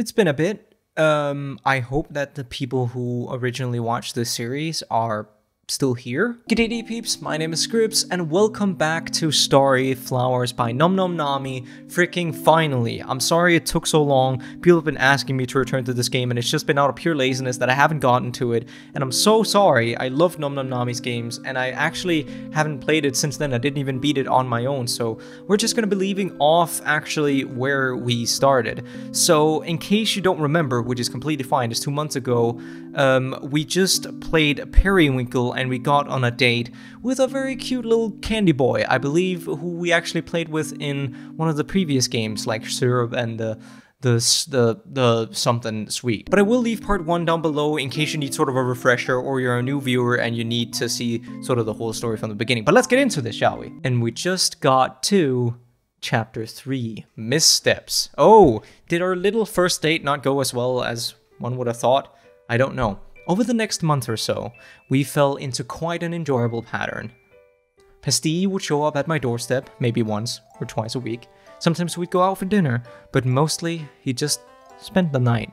It's been a bit. I hope that the people who originally watched this series are still here. G'day peeps, my name is Scribbs, and welcome back to Starry Flowers by Nomnomnami. Freaking finally. I'm sorry it took so long. People have been asking me to return to this game, and it's just been out of pure laziness that I haven't gotten to it. And I'm so sorry. I love Nomnomnami's games, and I actually haven't played it since then. I didn't even beat it on my own, so we're just gonna be leaving off actually where we started. So in case you don't remember, which is completely fine, it's 2 months ago, we just played Periwinkle and we got on a date with a very cute little candy boy, I believe, who we actually played with in one of the previous games, like Syrup and the something sweet. But I will leave part 1 down below in case you need sort of a refresher or you're a new viewer and you need to see sort of the whole story from the beginning. But let's get into this, shall we? And we just got to Chapter 3, Missteps. Oh, did our little first date not go as well as one would have thought? I don't know. Over the next month or so, we fell into quite an enjoyable pattern. Pasty would show up at my doorstep, maybe once or twice a week. Sometimes we'd go out for dinner, but mostly he just spent the night.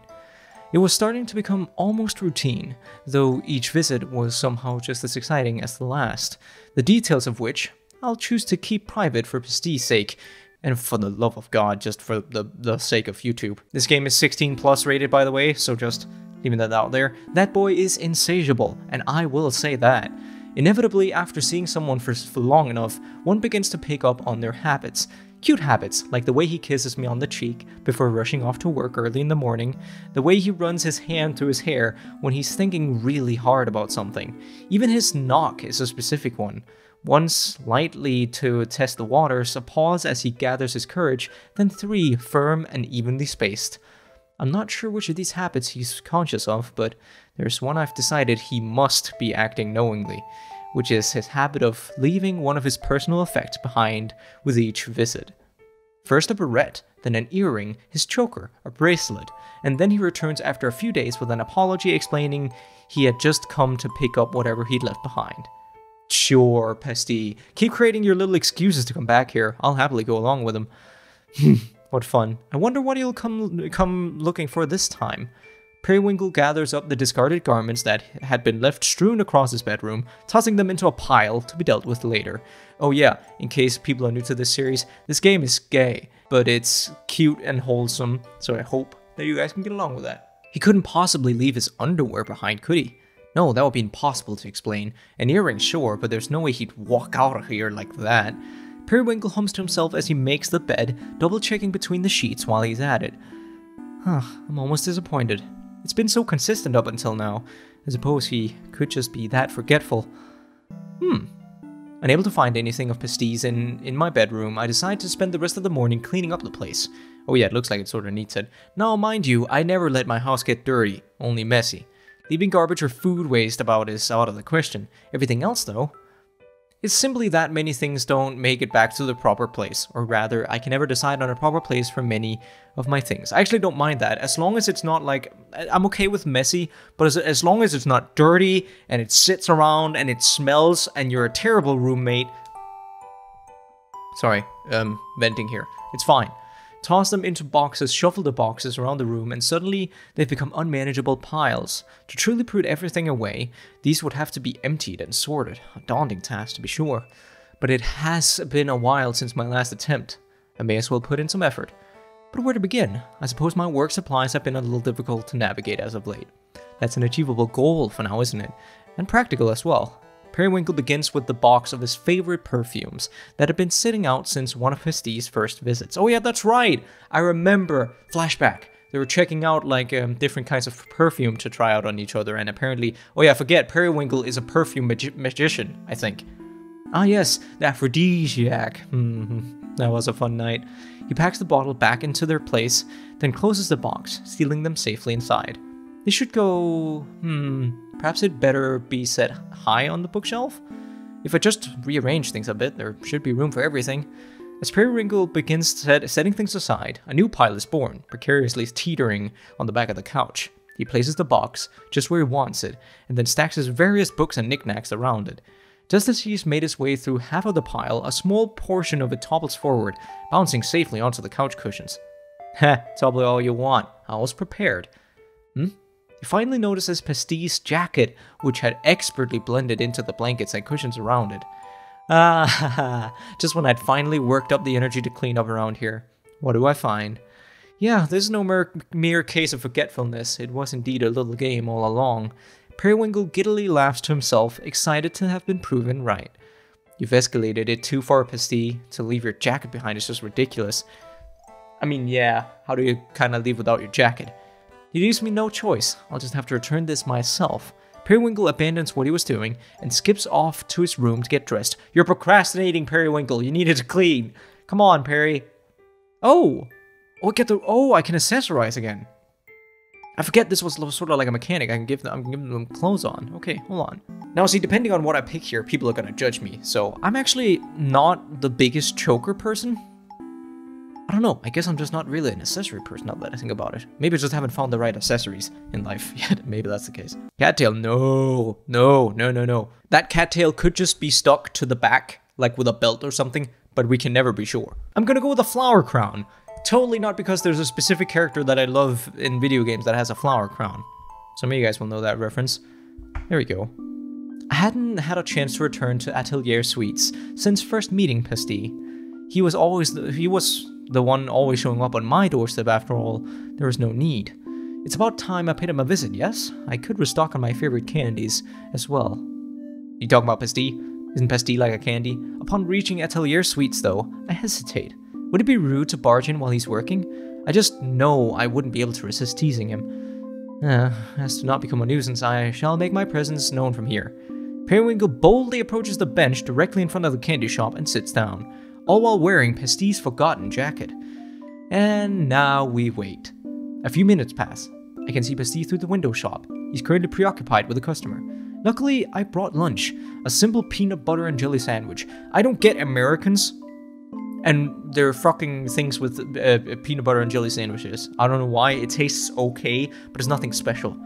It was starting to become almost routine, though each visit was somehow just as exciting as the last, the details of which I'll choose to keep private for Pasty's sake, and for the love of God, just for the sake of YouTube. This game is 16+ rated, by the way, so just leaving that out there. That boy is insatiable, and I will say that. Inevitably, after seeing someone for long enough, one begins to pick up on their habits. Cute habits, like the way he kisses me on the cheek before rushing off to work early in the morning, the way he runs his hand through his hair when he's thinking really hard about something. Even his knock is a specific one. Once lightly to test the waters, a pause as he gathers his courage, then 3 firm and evenly spaced. I'm not sure which of these habits he's conscious of, but there's one I've decided he must be acting knowingly, which is his habit of leaving one of his personal effects behind with each visit. First a barrette, then an earring, his choker, a bracelet, and then he returns after a few days with an apology explaining he had just come to pick up whatever he'd left behind. Sure, Pasty. Keep creating your little excuses to come back here. I'll happily go along with him. What fun. I wonder what he'll come looking for this time. Periwinkle gathers up the discarded garments that had been left strewn across his bedroom, tossing them into a pile to be dealt with later. Oh yeah, in case people are new to this series, this game is gay, but it's cute and wholesome, so I hope that you guys can get along with that. He couldn't possibly leave his underwear behind, could he? No, that would be impossible to explain. An earring, sure, but there's no way he'd walk out of here like that. Periwinkle hums to himself as he makes the bed, double-checking between the sheets while he's at it. I'm almost disappointed. It's been so consistent up until now. I suppose he could just be that forgetful. Unable to find anything of Pasty's in my bedroom, I decide to spend the rest of the morning cleaning up the place. Oh yeah, it looks like it sort of needs it. Now, mind you, I never let my house get dirty, only messy. Leaving garbage or food waste about is out of the question. Everything else, though, it's simply that many things don't make it back to the proper place, or rather, I can never decide on a proper place for many of my things. I actually don't mind that, as long as it's not like, I'm okay with messy, but as long as it's not dirty, and it sits around, and it smells, and you're a terrible roommate. Sorry, venting here. It's fine. Toss them into boxes, shuffle the boxes around the room, and suddenly they've become unmanageable piles. To truly put everything away, these would have to be emptied and sorted. A daunting task, to be sure. But it has been a while since my last attempt. I may as well put in some effort. But where to begin? I suppose my work supplies have been a little difficult to navigate as of late. That's an achievable goal for now, isn't it? And practical as well. Periwinkle begins with the box of his favorite perfumes that had been sitting out since one of Pasty's first visits. Oh yeah, that's right! I remember. Flashback. They were checking out like different kinds of perfume to try out on each other, and apparently, oh yeah, forget, Periwinkle is a perfume magician, I think. Ah yes, the aphrodisiac. That was a fun night. He packs the bottle back into their place, then closes the box, sealing them safely inside. They should go, perhaps it'd better be set high on the bookshelf? If I just rearrange things a bit, there should be room for everything. As Periwinkle begins setting things aside, a new pile is born, precariously teetering on the back of the couch. He places the box just where he wants it, and then stacks his various books and knickknacks around it. Just as he's made his way through half of the pile, a small portion of it topples forward, bouncing safely onto the couch cushions. Heh, topple all you want. I was prepared. He finally notices Pasty's jacket, which had expertly blended into the blankets and cushions around it. Ah, just when I'd finally worked up the energy to clean up around here. What do I find? Yeah, this is no mere case of forgetfulness. It was indeed a little game all along. Periwinkle giddily laughs to himself, excited to have been proven right. You've escalated it too far, Pasty. To leave your jacket behind is just ridiculous. I mean, yeah, how do you kinda leave without your jacket? It leaves me no choice. I'll just have to return this myself. Periwinkle abandons what he was doing and skips off to his room to get dressed. You're procrastinating, Periwinkle. You needed to clean. Come on, Perry. Oh, I can accessorize again. I forget this was sort of like a mechanic. I'm giving them clothes on. Okay, hold on. Now, see, depending on what I pick here, people are gonna judge me. So I'm actually not the biggest choker person. I don't know. I guess I'm just not really an accessory person now that I think about it. Maybe I just haven't found the right accessories in life yet. Maybe that's the case. Cattail, no. That cattail could just be stuck to the back, like with a belt or something, but we can never be sure. I'm gonna go with a flower crown. Totally not because there's a specific character that I love in video games that has a flower crown. Some of you guys will know that reference. There we go. I hadn't had a chance to return to Atelier Suites since first meeting Pasty. He was the one always showing up on my doorstep. After all, there was no need. It's about time I paid him a visit, yes? I could restock on my favorite candies as well. You talking about Pasty? Isn't Pasty like a candy? Upon reaching Atelier Suites, though, I hesitate. Would it be rude to barge in while he's working? I just know I wouldn't be able to resist teasing him. As to not become a nuisance, I shall make my presence known from here. Periwinkle boldly approaches the bench directly in front of the candy shop and sits down, all while wearing Pasty's forgotten jacket. And now we wait. A few minutes pass. I can see Pasty through the window shop. He's currently preoccupied with a customer. Luckily, I brought lunch, a simple peanut butter and jelly sandwich. I don't get Americans and their fucking things with peanut butter and jelly sandwiches. I don't know why. It tastes okay, but it's nothing special.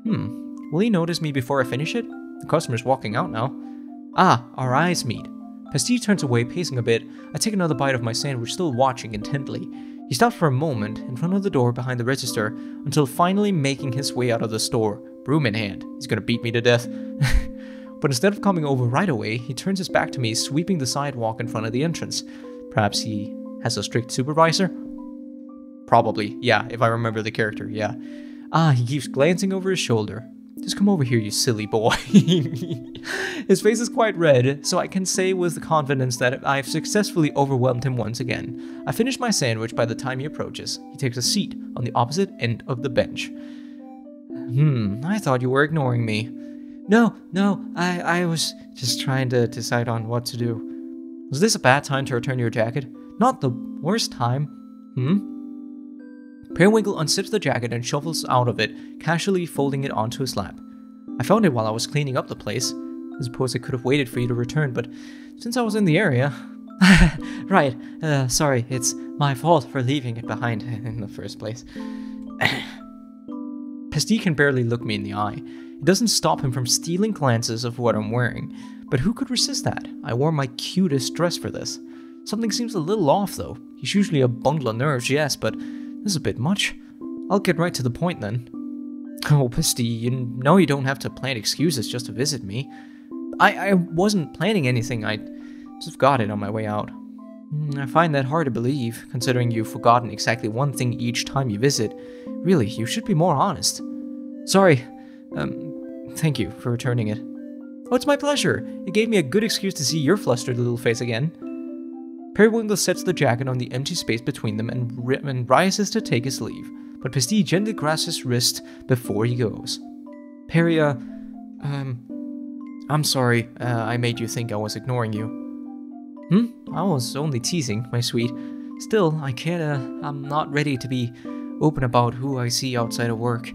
Will he notice me before I finish it? The customer's walking out now. Ah, our eyes meet. Pasty turns away, pacing a bit. I take another bite of my sandwich, still watching intently. He stops for a moment in front of the door behind the register, until finally making his way out of the store, broom in hand. He's gonna beat me to death. But instead of coming over right away, he turns his back to me, sweeping the sidewalk in front of the entrance. Perhaps he has a strict supervisor? Probably, yeah, if I remember the character, yeah. Ah, he keeps glancing over his shoulder. Just come over here, you silly boy. His face is quite red, so I can say with confidence that I've successfully overwhelmed him once again. I finish my sandwich by the time he approaches. He takes a seat on the opposite end of the bench. I thought you were ignoring me. No, I was just trying to decide on what to do. Was this a bad time to return your jacket? Not the worst time. Periwinkle unzips the jacket and shuffles out of it, casually folding it onto his lap. I found it while I was cleaning up the place. I suppose I could have waited for you to return, but since I was in the area... Right, sorry, it's my fault for leaving it behind in the first place. Pasty can barely look me in the eye. It doesn't stop him from stealing glances of what I'm wearing. But who could resist that? I wore my cutest dress for this. Something seems a little off, though. He's usually a bundle of nerves, yes, but this is a bit much. I'll get right to the point, then. Oh, Pasty, you know you don't have to plan excuses just to visit me. I wasn't planning anything, I just got it on my way out. I find that hard to believe, considering you've forgotten exactly one thing each time you visit. Really, you should be more honest. Sorry. Thank you for returning it. Oh, it's my pleasure. It gave me a good excuse to see your flustered little face again. Periwinkle sets the jacket on the empty space between them and rises to take his leave, but Pasty gently grasps his wrist before he goes. Perry, I'm sorry, I made you think I was ignoring you. I was only teasing, my sweet. Still, I'm not ready to be open about who I see outside of work.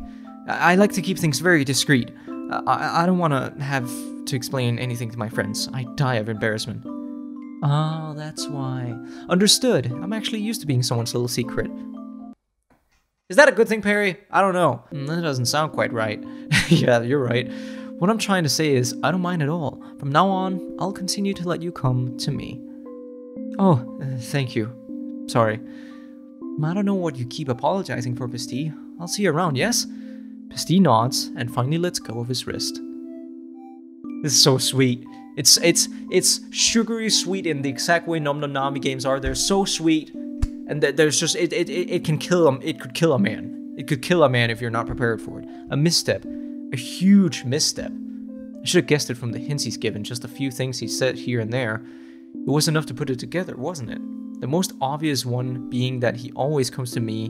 I like to keep things very discreet. I don't want to have to explain anything to my friends. I die of embarrassment. Oh, that's why. Understood. I'm actually used to being someone's little secret. Is that a good thing, Perry? I don't know. That doesn't sound quite right. Yeah, you're right. What I'm trying to say is, I don't mind at all. From now on, I'll continue to let you come to me. Oh, thank you. Sorry. I don't know what you keep apologizing for, Pasty. I'll see you around, yes? Pasty nods and finally lets go of his wrist. This is so sweet. It's sugary sweet in the exact way Nomnomnami games are. They're so sweet, and there's just it can kill them. It could kill a man. It could kill a man if you're not prepared for it. A misstep, a huge misstep. I should have guessed it from the hints he's given. Just a few things he said here and there. It was enough to put it together, wasn't it? The most obvious one being that he always comes to me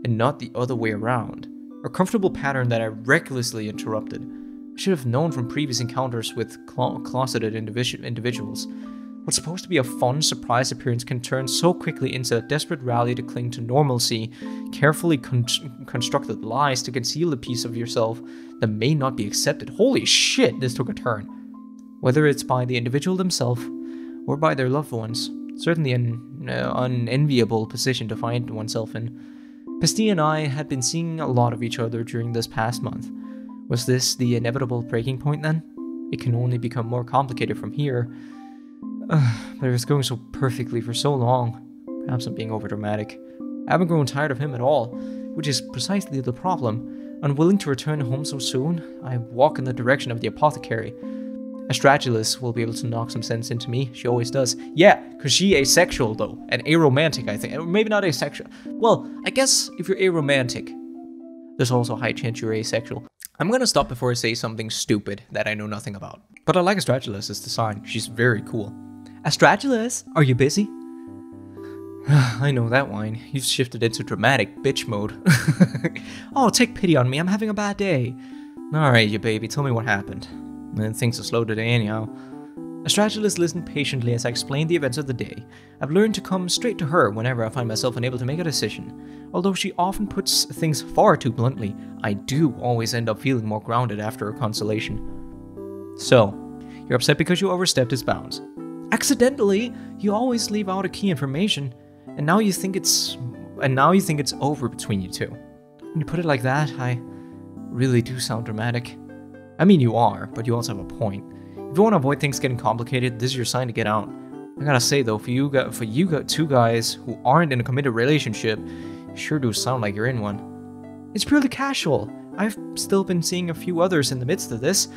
and not the other way around. A comfortable pattern that I recklessly interrupted. I should have known from previous encounters with closeted individuals. What's supposed to be a fun surprise appearance can turn so quickly into a desperate rally to cling to normalcy, carefully constructed lies to conceal a piece of yourself that may not be accepted. Holy shit, this took a turn. Whether it's by the individual themselves or by their loved ones, certainly an unenviable position to find oneself in. Pasty and I had been seeing a lot of each other during this past month. Was this the inevitable breaking point then? It can only become more complicated from here. But it was going so perfectly for so long. Perhaps I'm being overdramatic. I haven't grown tired of him at all, which is precisely the problem. Unwilling to return home so soon, I walk in the direction of the Apothecary. Astragalus will be able to knock some sense into me. She always does. Yeah, because she asexual though, and aromantic I think. Or maybe not asexual. Well, I guess if you're aromantic, there's also a high chance you're asexual. I'm gonna stop before I say something stupid that I know nothing about. But I like Astragalus as design. She's very cool. Astragalus, are you busy? I know that whine. You've shifted into dramatic bitch mode. Oh, take pity on me. I'm having a bad day. Alright, you baby, tell me what happened. And things are slow today anyhow. Astragalus listened patiently as I explained the events of the day. I've learned to come straight to her whenever I find myself unable to make a decision. Although she often puts things far too bluntly, I do always end up feeling more grounded after a consolation. So, you're upset because you overstepped his bounds. Accidentally, you always leave out a key information, and now you think it's over between you two. When you put it like that, I really do sound dramatic. I mean, you are, but you also have a point. If you want to avoid things getting complicated, this is your sign to get out. I gotta say though, for you two guys who aren't in a committed relationship, you sure do sound like you're in one. It's purely casual. I've still been seeing a few others in the midst of this,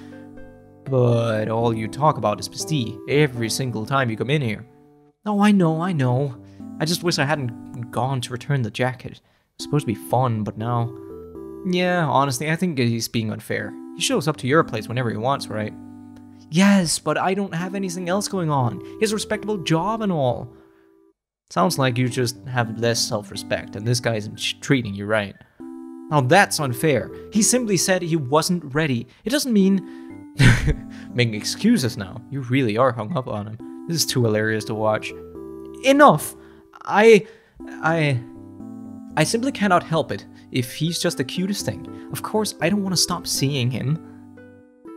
but all you talk about is Pasty every single time you come in here. Oh, I know. I just wish I hadn't gone to return the jacket. It's supposed to be fun, but now... Yeah, honestly, I think he's being unfair. He shows up to your place whenever he wants, right? Yes, but I don't have anything else going on. He has a respectable job and all. Sounds like you just have less self-respect, and this guy isn't treating you right. Now that's unfair. He simply said he wasn't ready. It doesn't mean... Making excuses now. You really are hung up on him. This is too hilarious to watch. Enough! I simply cannot help it if he's just the cutest thing. Of course, I don't want to stop seeing him.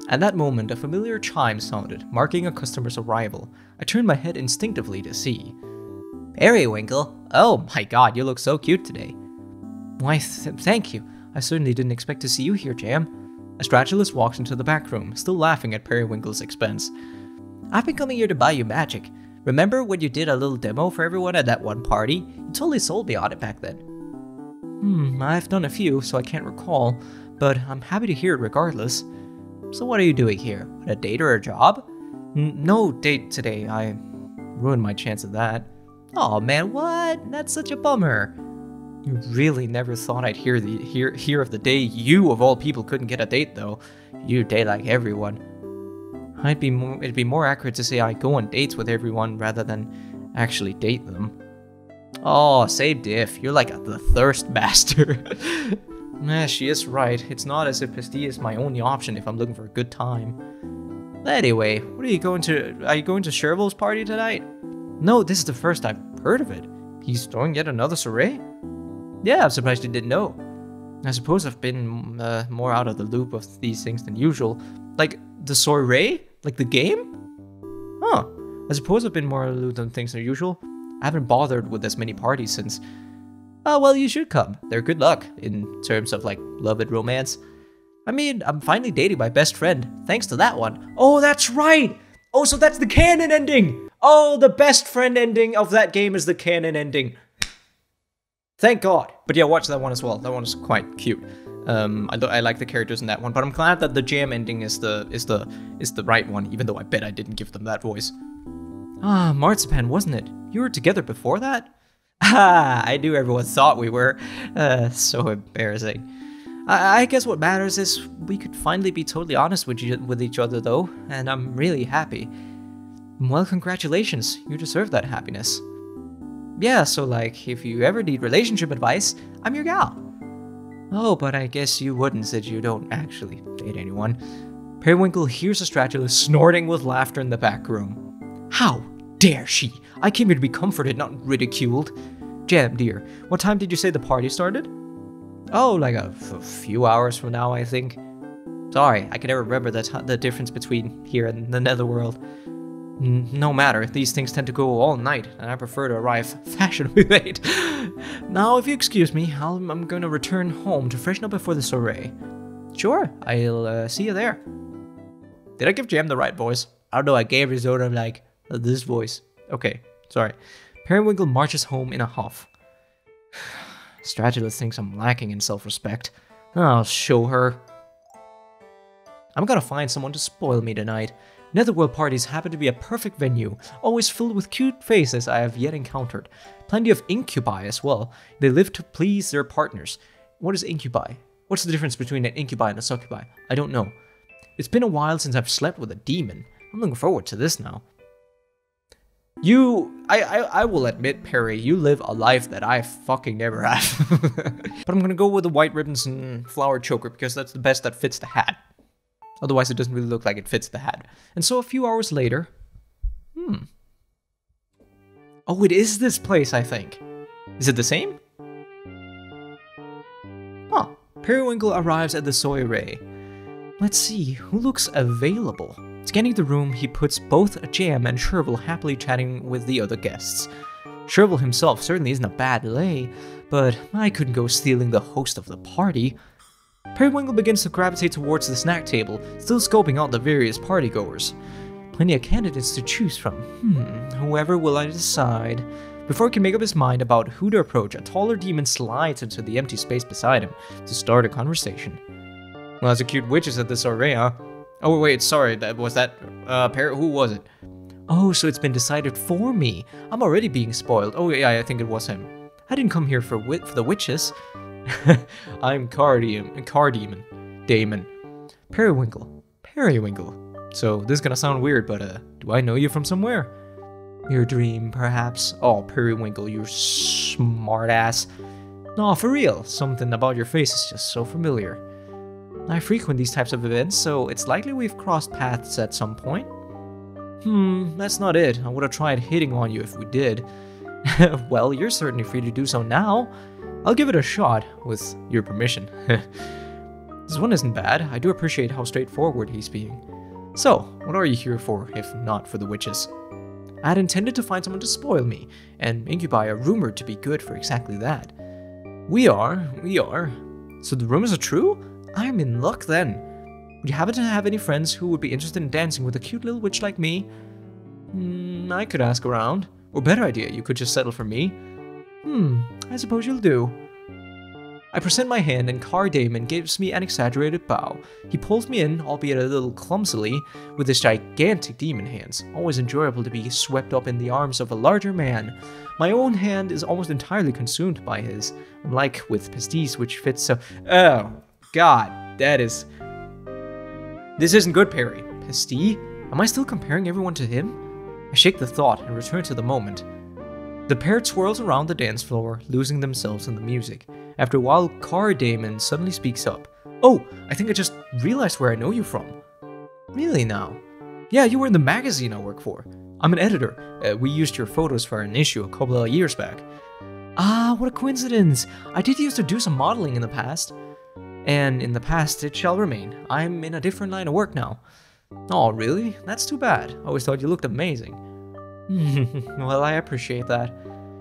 At that moment, a familiar chime sounded, marking a customer's arrival. I turned my head instinctively to see. Periwinkle? Oh my god, you look so cute today. Why, thank you. I certainly didn't expect to see you here, Jam. Astragalus walked into the back room, still laughing at Periwinkle's expense. I've been coming here to buy you magic. Remember when you did a little demo for everyone at that one party? You totally sold me on it back then. I've done a few, so I can't recall, but I'm happy to hear it regardless. So what are you doing here? A date or a job? No date today. I ruined my chance of that. Oh man, what? That's such a bummer. You really never thought I'd hear of the day you, of all people, couldn't get a date, though. You date like everyone. It'd be more accurate to say I go on dates with everyone rather than actually date them. Oh, same diff. You're like the thirst master. She is right. It's not as if Pasty is my only option if I'm looking for a good time. Anyway, are you going to Sherville's party tonight? No, this is the first I've heard of it. He's throwing yet another soiree? Yeah, I'm surprised you didn't know. I suppose I've been more out of the loop of these things than usual. Like, the soiree? Like the game? Huh. I suppose I've been more out of the loop than things than usual. I haven't bothered with as many parties since... Oh, well, you should come. They're good luck, in terms of, like, love and romance. I mean, I'm finally dating my best friend, thanks to that one. Oh, that's right! Oh, so that's the canon ending! Oh, the best friend ending of that game is the canon ending. Thank God. But yeah, watch that one as well. That one is quite cute. I like the characters in that one, but I'm glad that the jam ending is the right one, even though I bet I didn't give them that voice. Ah, Marzipan, wasn't it? You were together before that? Ah, I knew everyone thought we were. So embarrassing. I guess what matters is we could finally be totally honest with each other, though, and I'm really happy. Well, congratulations. You deserve that happiness. Yeah, so like, if you ever need relationship advice, I'm your gal. Oh, but I guess you wouldn't, since you don't actually date anyone. Periwinkle hears a Stratula snorting with laughter in the back room. How dare she? I came here to be comforted, not ridiculed. Jam, dear, what time did you say the party started? Oh, like a few hours from now, I think. Sorry, I can never remember the difference between here and the netherworld. No matter, these things tend to go all night, and I prefer to arrive fashionably late. Now, if you excuse me, I'm going to return home to freshen up before the soiree. Sure, I'll see you there. Did I give Jam the right voice? I don't know, I gave his sort of like this voice. Okay, sorry. Periwinkle marches home in a huff. Stratula thinks I'm lacking in self-respect. I'll show her. I'm gonna find someone to spoil me tonight. Netherworld parties happen to be a perfect venue, always filled with cute faces I have yet encountered. Plenty of incubi as well. They live to please their partners. What is incubi? What's the difference between an incubi and a succubi? I don't know. It's been a while since I've slept with a demon. I'm looking forward to this now. I will admit, Perry, you live a life that I fucking never have. But I'm gonna go with the white ribbons and flower choker because that's the best that fits the hat. Otherwise, it doesn't really look like it fits the hat. And so a few hours later... Oh, it is this place, I think. Is it the same? Huh. Periwinkle arrives at the soiree. Let's see, who looks available? Scanning the room, he puts both Jam and Sherville happily chatting with the other guests. Sherville himself certainly isn't a bad lay, but I couldn't go stealing the host of the party. Periwinkle begins to gravitate towards the snack table, still scoping out the various partygoers. Plenty of candidates to choose from. Whoever will I decide? Before he can make up his mind about who to approach, a taller demon slides into the empty space beside him to start a conversation. Well, that's a cute witches at this array, huh? Oh wait, sorry, who was it? Oh, so it's been decided for me. I'm already being spoiled. Oh yeah, I think it was him. I didn't come here for the witches. I'm Damon. Periwinkle. So this is gonna sound weird, but do I know you from somewhere? Your dream, perhaps. Oh, Periwinkle, you smart ass. No, for real, something about your face is just so familiar. I frequent these types of events, so it's likely we've crossed paths at some point. That's not it. I would have tried hitting on you if we did. Well, you're certainly free to do so now. I'll give it a shot, with your permission. This one isn't bad. I do appreciate how straightforward he's being. So, what are you here for, if not for the witches? I had intended to find someone to spoil me, and incubi are rumored to be good for exactly that. We are. So the rumors are true? I'm in luck then. Would you happen to have any friends who would be interested in dancing with a cute little witch like me? I could ask around. Or better idea, you could just settle for me. I suppose you'll do. I present my hand and Damon gives me an exaggerated bow. He pulls me in, albeit a little clumsily, with his gigantic demon hands. Always enjoyable to be swept up in the arms of a larger man. My own hand is almost entirely consumed by his, unlike with Pasty's, which fits so— Oh, God, this isn't good, Perry. Pasty? Am I still comparing everyone to him? I shake the thought and return to the moment. The pair twirls around the dance floor, losing themselves in the music. After a while, Damon suddenly speaks up. Oh, I think I just realized where I know you from. Really now? Yeah, you were in the magazine I work for. I'm an editor. We used your photos for an issue a couple of years back. Ah, what a coincidence. I did used to do some modeling in the past. And in the past, it shall remain. I'm in a different line of work now. Oh, really? That's too bad. I always thought you looked amazing. Well, I appreciate that.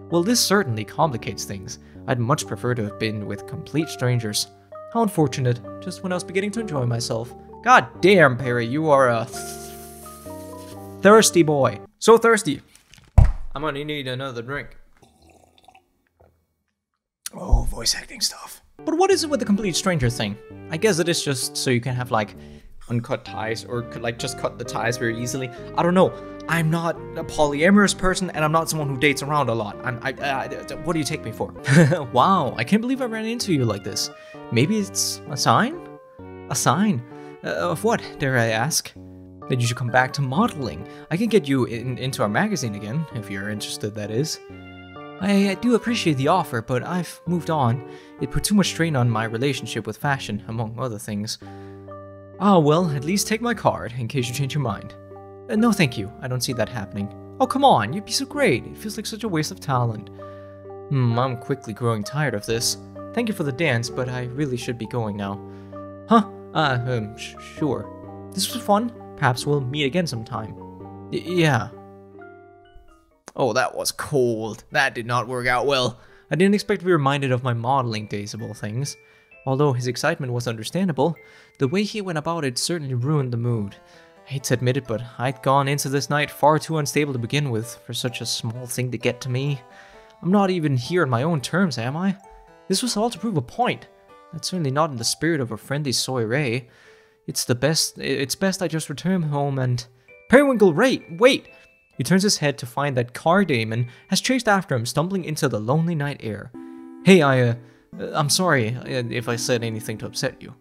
Well, this certainly complicates things. I'd much prefer to have been with complete strangers. How unfortunate, just when I was beginning to enjoy myself. God damn, Perry, you are a thirsty boy. So thirsty. I'm gonna need another drink. voice acting stuff. But what is it with the complete stranger thing? I guess it is just so you can have like uncut ties or could like just cut the ties very easily. I don't know. I'm not a polyamorous person and I'm not someone who dates around a lot. What do you take me for? Wow, I can't believe I ran into you like this. Maybe it's a sign? A sign? Of what, dare I ask? That you should come back to modeling. I can get you into our magazine again, if you're interested, that is. I do appreciate the offer, but I've moved on. It put too much strain on my relationship with fashion, among other things. Ah, well, at least take my card, in case you change your mind. No thank you, I don't see that happening. Oh, come on, you'd be so great. It feels like such a waste of talent. I'm quickly growing tired of this. Thank you for the dance, but I really should be going now. Huh? Sure. This was fun. Perhaps we'll meet again sometime. Yeah. Oh, that was cold. That did not work out well. I didn't expect to be reminded of my modeling days of all things. Although his excitement was understandable, the way he went about it certainly ruined the mood. I hate to admit it, but I'd gone into this night far too unstable to begin with for such a small thing to get to me. I'm not even here on my own terms, am I? This was all to prove a point. That's certainly not in the spirit of a friendly soiree. It's best I just return home and... Periwinkle, wait! He turns his head to find that Car Damon has chased after him, stumbling into the lonely night air. Hey, I'm sorry if I said anything to upset you.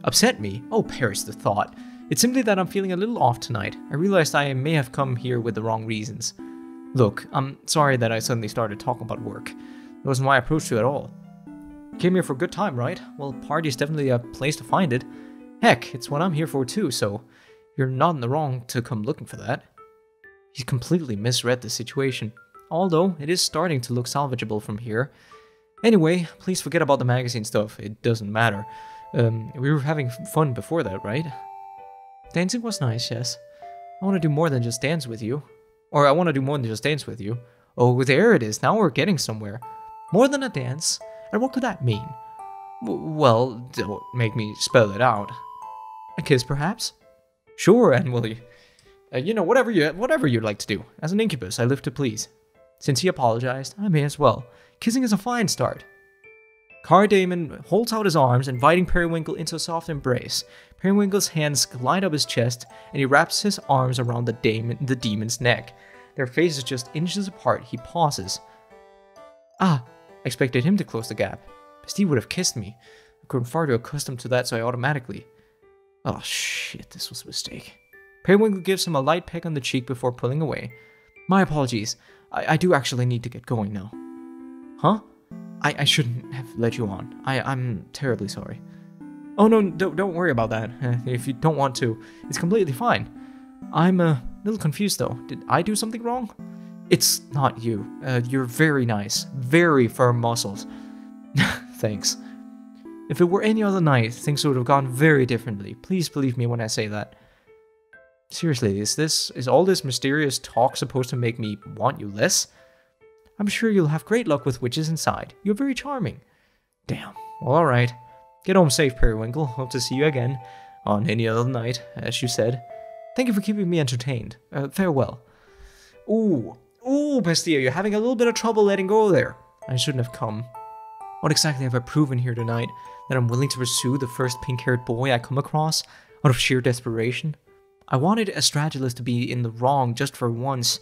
Upset me? Oh, perish the thought. It's simply that I'm feeling a little off tonight. I realized I may have come here with the wrong reasons. Look, I'm sorry that I suddenly started talking about work. That wasn't why I approached you at all. Came here for a good time, right? Well, party's definitely a place to find it. Heck, it's what I'm here for too, so you're not in the wrong to come looking for that. He's completely misread the situation, although it is starting to look salvageable from here. Anyway, please forget about the magazine stuff, it doesn't matter. We were having fun before that, right? Dancing was nice, yes. I want to do more than just dance with you. Or I want to do more than just dance with you. Oh, there it is, now we're getting somewhere. More than a dance? And what could that mean? Well, don't make me spell it out. A kiss, perhaps? Sure, and will you... whatever you'd like to do. As an incubus, I live to please. Since he apologized, I may as well. Kissing is a fine start. Car Damon holds out his arms, inviting Periwinkle into a soft embrace. Periwinkle's hands glide up his chest, and he wraps his arms around the demon's neck. Their faces just inches apart. He pauses. Ah, I expected him to close the gap. Pasty would have kissed me. I've grown far too accustomed to that, so I automatically... Oh shit, this was a mistake. Periwinkle gives him a light peck on the cheek before pulling away. My apologies. I do actually need to get going now. Huh? I shouldn't have let you on. I'm terribly sorry. Oh no, don't worry about that. If you don't want to, it's completely fine. I'm a little confused though. Did I do something wrong? It's not you. You're very nice. Very firm muscles. Thanks. If it were any other night, things would have gone very differently. Please believe me when I say that. Seriously, is all this mysterious talk supposed to make me want you less? I'm sure you'll have great luck with witches inside. You're very charming. Damn. Well, alright. Get home safe, Periwinkle. Hope to see you again on any other night, as you said. Thank you for keeping me entertained. Farewell. Ooh, Pasty, you're having a little bit of trouble letting go there. I shouldn't have come. What exactly have I proven here tonight? That I'm willing to pursue the first pink-haired boy I come across out of sheer desperation? I wanted Astragalus to be in the wrong just for once.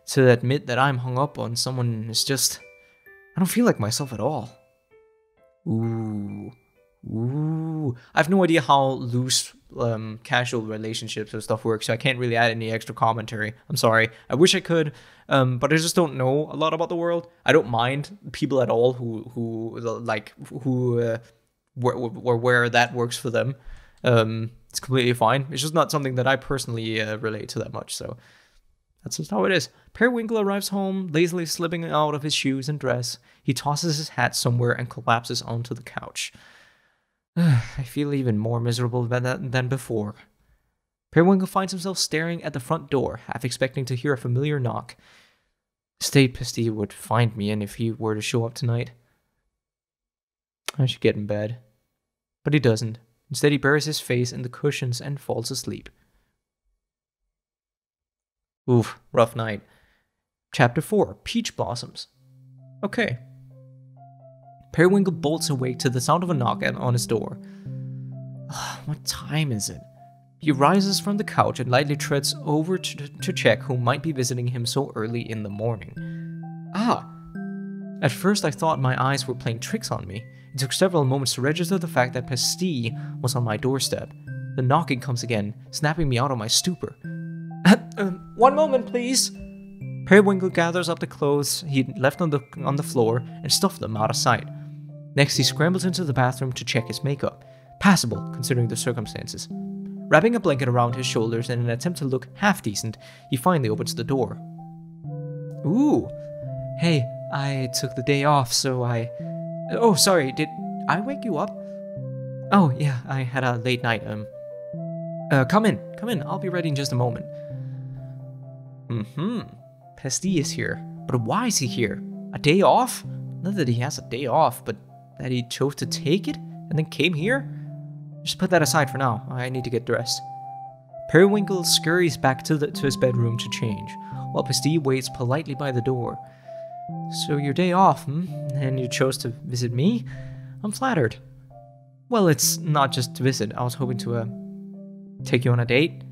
To admit that I'm hung up on someone is just... I don't feel like myself at all. Ooh. I have no idea how loose casual relationships and stuff work, so I can't really add any extra commentary. I'm sorry. I wish I could, but I just don't know a lot about the world. I don't mind people at all where that works for them. It's completely fine. It's just not something that I personally relate to that much, so that's just how it is. Periwinkle arrives home, lazily slipping out of his shoes and dress. He tosses his hat somewhere and collapses onto the couch. I feel even more miserable than before. Periwinkle finds himself staring at the front door, half expecting to hear a familiar knock. State Pasty would find me in if he were to show up tonight. I should get in bed. But he doesn't. Instead, he buries his face in the cushions and falls asleep. Oof, rough night. Chapter 4, Peach Blossoms. Okay. Periwinkle bolts awake to the sound of a knock on his door. What time is it? He rises from the couch and lightly treads over to check who might be visiting him so early in the morning. At first I thought my eyes were playing tricks on me. It took several moments to register the fact that Pasty was on my doorstep. The knocking comes again, snapping me out of my stupor. One moment, please. Periwinkle gathers up the clothes he'd left on the floor and stuffed them out of sight. Next, he scrambles into the bathroom to check his makeup. Passable, considering the circumstances. Wrapping a blanket around his shoulders in an attempt to look half-decent, he finally opens the door. Ooh. Hey, I took the day off, so Oh, sorry, did I wake you up? Oh, yeah, I had a late night, Come in, I'll be ready in just a moment. Pasty is here. But why is he here? A day off? Not that he has a day off, but that he chose to take it and then came here? Just put that aside for now. I need to get dressed. Periwinkle scurries back to his bedroom to change, while Pasty waits politely by the door. So your day off, And you chose to visit me? I'm flattered. Well, it's not just to visit. I was hoping to, take you on a date.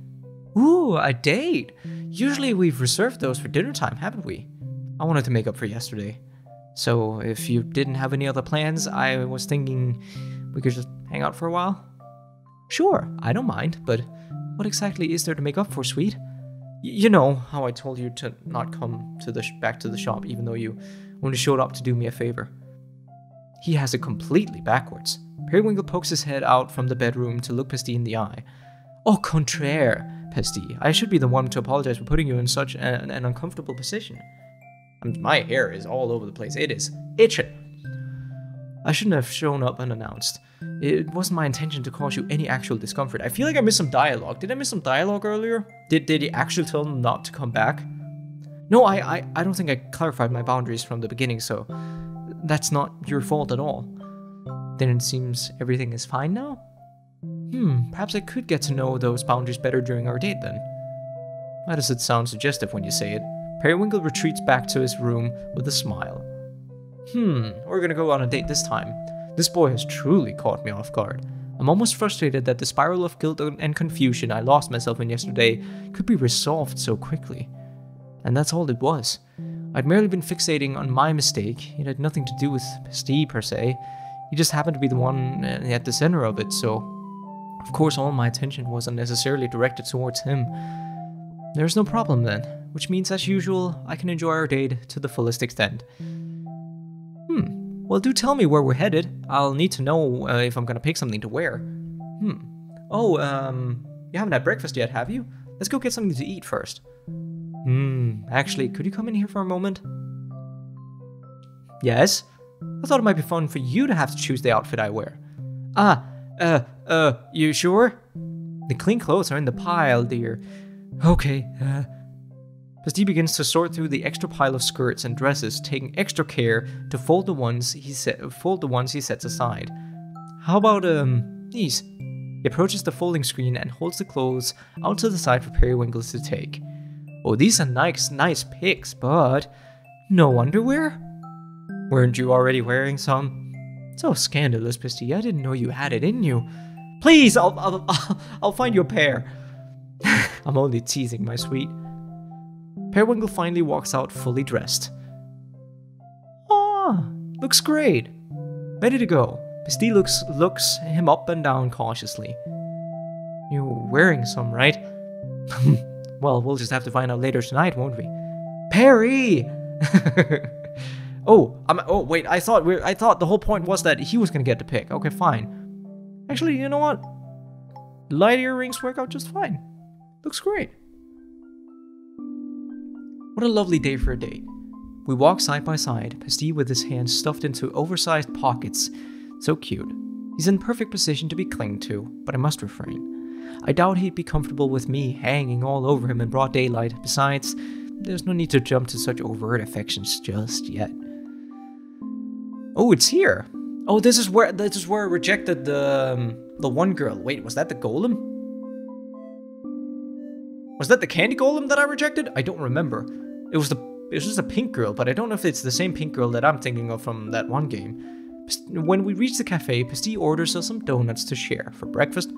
Ooh, a date! Usually we've reserved those for dinner time, haven't we? I wanted to make up for yesterday. So if you didn't have any other plans, I was thinking we could just hang out for a while. Sure, I don't mind, but what exactly is there to make up for, sweet? You know how I told you to not come to back to the shop even though you only showed up to do me a favor. He has it completely backwards. Periwinkle pokes his head out from the bedroom to look Pasty in the eye. Au contraire, Pasty. I should be the one to apologize for putting you in such an uncomfortable position. My hair is all over the place. It is itching. I shouldn't have shown up unannounced. It wasn't my intention to cause you any actual discomfort. I feel like I missed some dialogue. Did I miss some dialogue earlier? Did he actually tell them not to come back? No, I don't think I clarified my boundaries from the beginning, so that's not your fault at all. Then it seems everything is fine now? Perhaps I could get to know those boundaries better during our date then. Why does it sound suggestive when you say it? Periwinkle retreats back to his room with a smile. We're gonna go on a date this time. This boy has truly caught me off guard. I'm almost frustrated that the spiral of guilt and confusion I lost myself in yesterday could be resolved so quickly. And that's all it was. I'd merely been fixating on my mistake. It had nothing to do with Pasty per se. He just happened to be the one at the center of it, so of course all my attention was unnecessarily directed towards him. There's no problem then, which means as usual, I can enjoy our date to the fullest extent. Well, do tell me where we're headed. I'll need to know if I'm gonna pick something to wear. Oh, you haven't had breakfast yet, have you? Let's go get something to eat first. Actually, could you come in here for a moment? Yes? I thought it might be fun for you to have to choose the outfit I wear. You sure? The clean clothes are in the pile, dear. Okay, Pasty begins to sort through the extra pile of skirts and dresses, taking extra care to fold the ones he sets aside. How about, these? He approaches the folding screen and holds the clothes out to the side for Periwinkle to take. Oh, these are nice picks, but no underwear? Weren't you already wearing some? So scandalous, Pasty. I didn't know you had it in you. Please, I'll find you a pair. I'm only teasing, my sweet. Periwinkle finally walks out fully dressed. Looks great. Ready to go. Pasty looks him up and down cautiously. You're wearing some, right? Well, we'll just have to find out later tonight, won't we? Perry! Wait, I thought the whole point was that he was gonna get to pick. Okay, fine. Actually, you know what? Light earrings work out just fine. Looks great. What a lovely day for a date. We walk side by side, Pasty with his hands stuffed into oversized pockets. So cute. He's in perfect position to be clinged to, but I must refrain. I doubt he'd be comfortable with me hanging all over him in broad daylight. Besides, there's no need to jump to such overt affections just yet. Oh, it's here. Oh, this is where I rejected the one girl. Wait, was that the golem? Was that the candy golem that I rejected? I don't remember. It was just a pink girl, but I don't know if it's the same pink girl that I'm thinking of from that one game. When we reach the cafe, Pasty orders us some donuts to share for breakfast.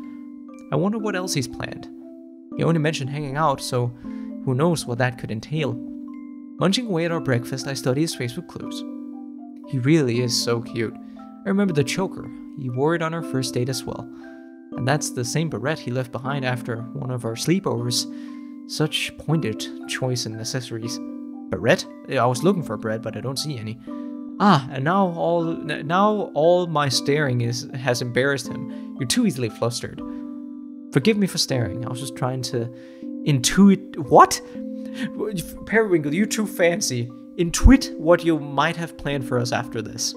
I wonder what else he's planned. He only mentioned hanging out, so who knows what that could entail. Munching away at our breakfast, I study his face with clues. He really is so cute. I remember the choker. He wore it on our first date as well. And that's the same beret he left behind after one of our sleepovers. Such pointed choice in accessories. Beret? I was looking for a beret, but I don't see any. And now all my staring has embarrassed him. You're too easily flustered. Forgive me for staring. I was just trying to intuit. What? Periwinkle, you're too fancy. Intuit what you might have planned for us after this.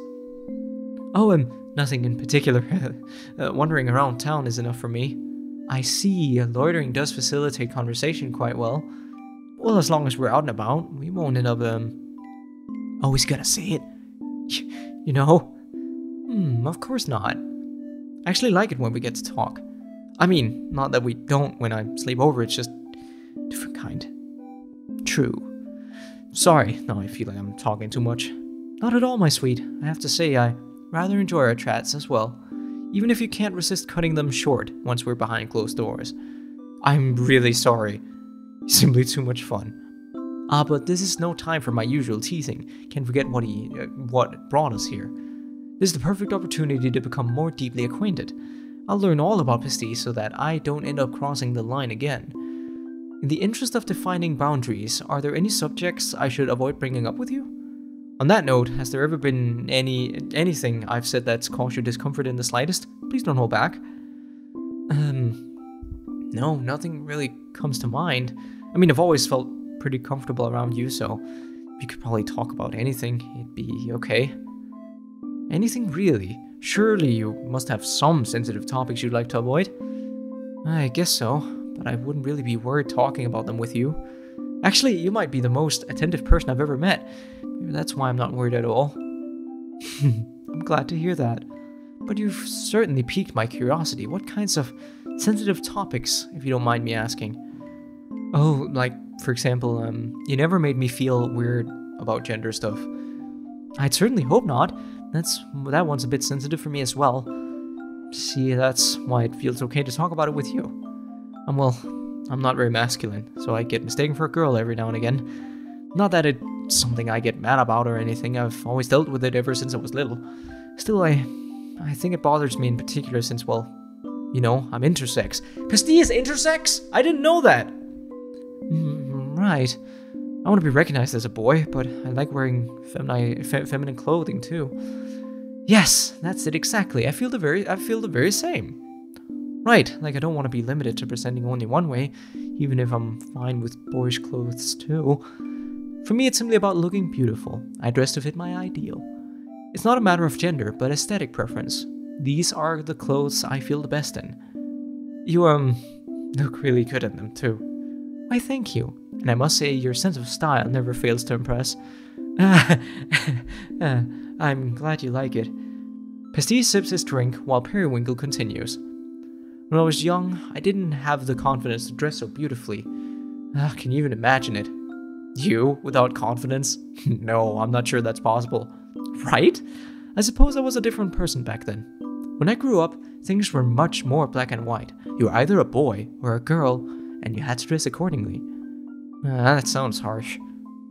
Oh, nothing in particular. Wandering around town is enough for me. I see. Loitering does facilitate conversation quite well. Well, as long as we're out and about, we won't end up, always gotta say it. You know? Of course not. I actually like it when we get to talk. I mean, not that we don't when I sleep over, it's just different kind. True. Sorry, now I feel like I'm talking too much. Not at all, my sweet. I have to say, I rather enjoy our chats as well, even if you can't resist cutting them short once we're behind closed doors. I'm really sorry. Simply too much fun. But this is no time for my usual teasing. Can't forget what brought us here. This is the perfect opportunity to become more deeply acquainted. I'll learn all about Pasty so that I don't end up crossing the line again. In the interest of defining boundaries, are there any subjects I should avoid bringing up with you? On that note, has there ever been anything I've said that's caused you discomfort in the slightest? Please don't hold back. No, nothing really comes to mind. I mean, I've always felt pretty comfortable around you, so we could probably talk about anything. It'd be okay. Anything really? Surely you must have some sensitive topics you'd like to avoid? I guess so, but I wouldn't really be worried talking about them with you. Actually, you might be the most attentive person I've ever met. Maybe that's why I'm not worried at all. I'm glad to hear that. But you've certainly piqued my curiosity. What kinds of sensitive topics, if you don't mind me asking? Oh, like, for example, you never made me feel weird about gender stuff. I'd certainly hope not. That one's a bit sensitive for me as well. See, that's why it feels okay to talk about it with you. I'm not very masculine, so I get mistaken for a girl every now and again. Not that it's something I get mad about or anything. I've always dealt with it ever since I was little. Still, I think it bothers me in particular since, well, you know, I'm intersex. Pasty is intersex? I didn't know that! Right. I want to be recognized as a boy, but I like wearing feminine clothing too. Yes, that's it exactly. I feel the very same. Right, like I don't want to be limited to presenting only one way, even if I'm fine with boyish clothes too. For me, it's simply about looking beautiful. I dress to fit my ideal. It's not a matter of gender, but aesthetic preference. These are the clothes I feel the best in. You, look really good in them too. Why, thank you. And I must say, your sense of style never fails to impress. I'm glad you like it. Pasty sips his drink while Periwinkle continues. When I was young, I didn't have the confidence to dress so beautifully. Can you even imagine it? You, without confidence? No, I'm not sure that's possible. Right? I suppose I was a different person back then. When I grew up, things were much more black and white. You were either a boy or a girl, and you had to dress accordingly. That sounds harsh.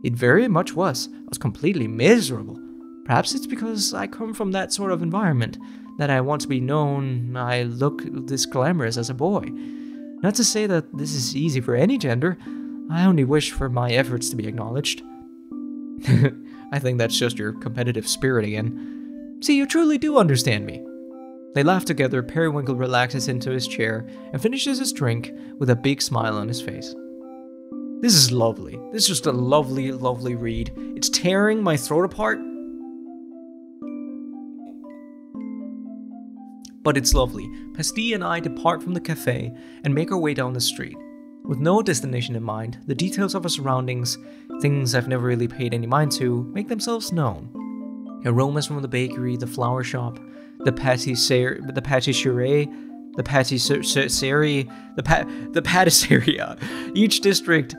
It very much was. I was completely miserable. Perhaps it's because I come from that sort of environment, that I want to be known I look this glamorous as a boy. Not to say that this is easy for any gender, I only wish for my efforts to be acknowledged. I think that's just your competitive spirit again. See, you truly do understand me. They laugh together. Periwinkle relaxes into his chair and finishes his drink with a big smile on his face. This is lovely. This is just a lovely, lovely read. It's tearing my throat apart. But it's lovely. Pasty and I depart from the cafe and make our way down the street. With no destination in mind, the details of our surroundings, things I've never really paid any mind to, make themselves known. Aromas from the bakery, the flower shop, the patisserie, each distinct,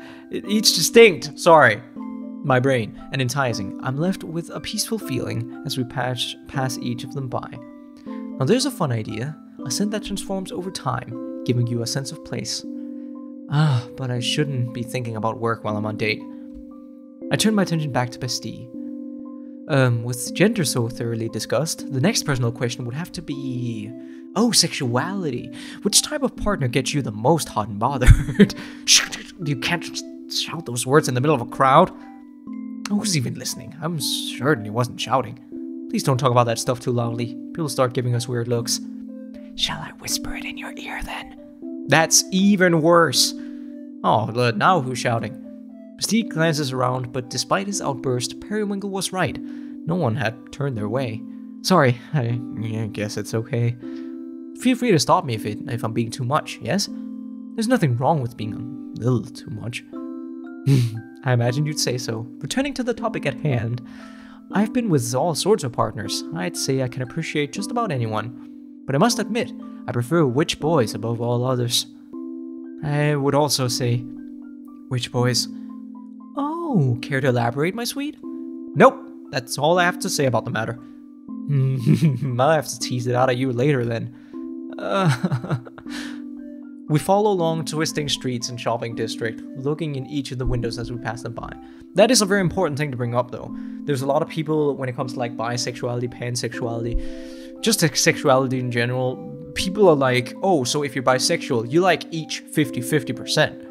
my brain, and enticing, I'm left with a peaceful feeling as we pass each of them by. Now there's a fun idea, a scent that transforms over time, giving you a sense of place. But I shouldn't be thinking about work while I'm on date. I turn my attention back to Pasty. With gender so thoroughly discussed, the next personal question would have to be... Oh, sexuality. Which type of partner gets you the most hot and bothered? You can't just shout those words in the middle of a crowd. Who's even listening? I'm certain he wasn't shouting. Please don't talk about that stuff too loudly. People start giving us weird looks. Shall I whisper it in your ear then? That's even worse. Oh, now who's shouting? Pasty glances around, but despite his outburst, Periwinkle was right. No one had turned their way. Sorry, I guess it's okay. Feel free to stop me if I'm being too much, yes? There's nothing wrong with being a little too much. I imagined you'd say so. Returning to the topic at hand, I've been with all sorts of partners. I'd say I can appreciate just about anyone. But I must admit, I prefer witch boys above all others. I would also say, witch boys. Oh, care to elaborate, my sweet? Nope, that's all I have to say about the matter. I'll have to tease it out of you later then. We follow along twisting streets and shopping district, looking in each of the windows as we pass them by. That is a very important thing to bring up though. There's a lot of people when it comes to like bisexuality, pansexuality, just sexuality in general, people are like, oh, so if you're bisexual, you like each 50-50%.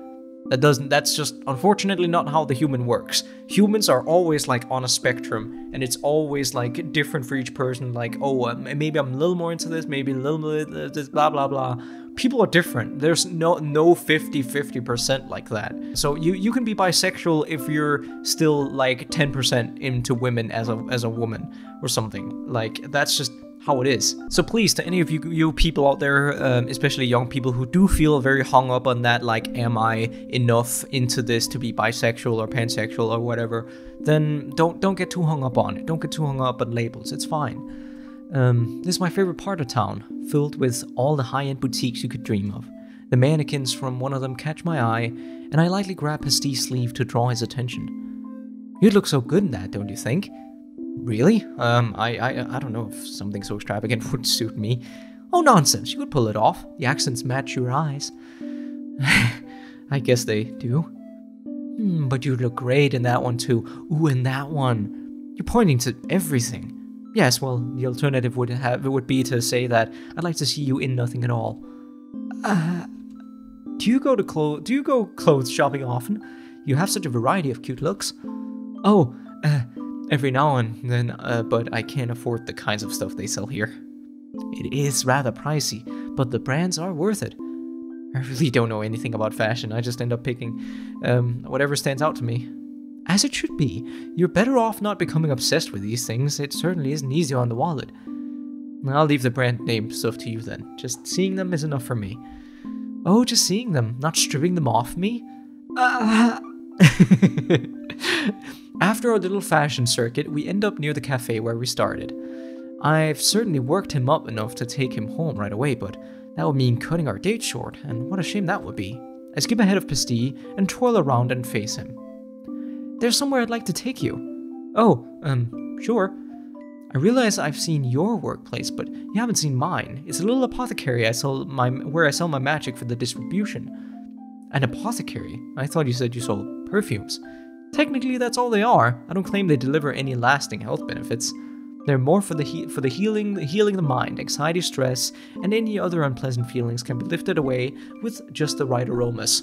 That's just unfortunately not how the human works. Humans are always like on a spectrum, and it's always like different for each person. Like, oh, maybe I'm a little more into this, maybe a little bit this, blah blah blah. People are different. There's no 50-50% like that. So you can be bisexual if you're still like 10% into women as a woman or something. Like that's just how it is. So please, to any of you people out there, especially young people who do feel very hung up on that, like, am I enough into this to be bisexual or pansexual or whatever, then don't get too hung up on it. Don't get too hung up on labels. It's fine. This is my favorite part of town, filled with all the high-end boutiques you could dream of. The mannequins from one of them catch my eye, and I lightly grab Pasty's sleeve to draw his attention. You'd look so good in that, don't you think? Really? I don't know if something so extravagant would suit me. Oh, nonsense, you could pull it off. The accents match your eyes. I guess they do. But you look great in that one too. Ooh, in that one. You're pointing to everything. Yes, well, the alternative would be to say that I'd like to see you in nothing at all. Do you go clothes shopping often? You have such a variety of cute looks. Oh, every now and then, but I can't afford the kinds of stuff they sell here. It is rather pricey, but the brands are worth it. I really don't know anything about fashion. I just end up picking whatever stands out to me. As it should be. You're better off not becoming obsessed with these things. It certainly isn't easy on the wallet. I'll leave the brand name stuff to you then. Just seeing them is enough for me. Oh, just seeing them, not stripping them off me? After our little fashion circuit, we end up near the cafe where we started. I've certainly worked him up enough to take him home right away, but that would mean cutting our date short, and what a shame that would be. I skip ahead of Pasty and twirl around and face him. There's somewhere I'd like to take you. Oh, sure. I realize I've seen your workplace, but you haven't seen mine. It's a little apothecary where I sell my magic for the distribution. An apothecary? I thought you said you sold perfumes. Technically, that's all they are. I don't claim they deliver any lasting health benefits. They're more for the healing the mind. Anxiety, stress, and any other unpleasant feelings can be lifted away with just the right aromas.